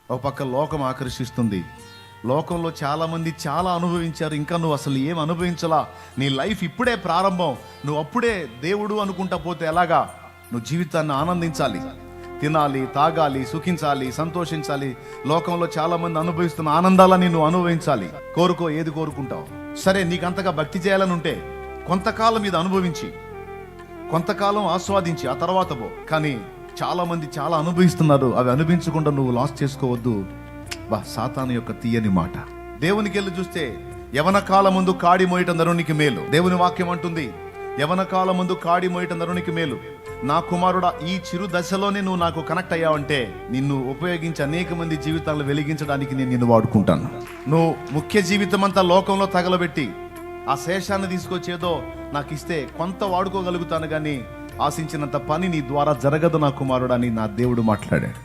ఒక పక్క లోకం ఆకర్షిస్తుంది. లోకంలో చాలామంది చాలా అనుభవించారు, ఇంకా నువ్వు అసలు ఏం అనుభవించలా. నీ లైఫ్ ఇప్పుడే ప్రారంభం, నువ్వు అప్పుడే దేవుడు అనుకుంటా పోతే ఎలాగా? నువ్వు జీవితాన్ని ఆనందించాలి, తినాలి, తాగాలి, సుఖించాలి, సంతోషించాలి. లోకంలో చాలామంది అనుభవిస్తున్న ఆనందాలని నువ్వు అనుభవించాలి. కోరుకో, ఏది కోరుకుంటావు? సరే, నీకు అంతగా భక్తి చేయాలని ఉంటే కొంతకాలం ఇది అనుభవించి, కొంతకాలం ఆస్వాదించి ఆ తర్వాత పో. కానీ చాలా మంది చాలా అనుభవిస్తున్నారు, అవి అనుభవించకుండా నువ్వు లాస్ చేసుకోవద్దు. సాతాను యొక్క తీయని మాట. దేవునికి వెళ్ళి చూస్తే యవన కాలం ముందు కాడి మోయటం నరునికి మేలు. దేవుని వాక్యం అంటుంది, యవన కాలం ముందు కాడి మోయటం నరునికి మేలు. నా కుమారుడా, ఈ చిరు దశలోనే నువ్వు నాకు కనెక్ట్ అయ్యావంటే నిన్ను ఉపయోగించి అనేక మంది జీవితాలను వెలిగించడానికి నేను నిన్ను వాడుకుంటాను. నువ్వు ముఖ్య జీవితం అంతా లోకంలో తగలబెట్టి ఆ శేషాన్ని తీసుకొచ్చేదో నాకు ఇస్తే కొంత వాడుకోగలుగుతాను, కానీ ఆశించినంత పని నీ ద్వారా జరగదు నా కుమారుడు అని నా దేవుడు మాట్లాడాడు.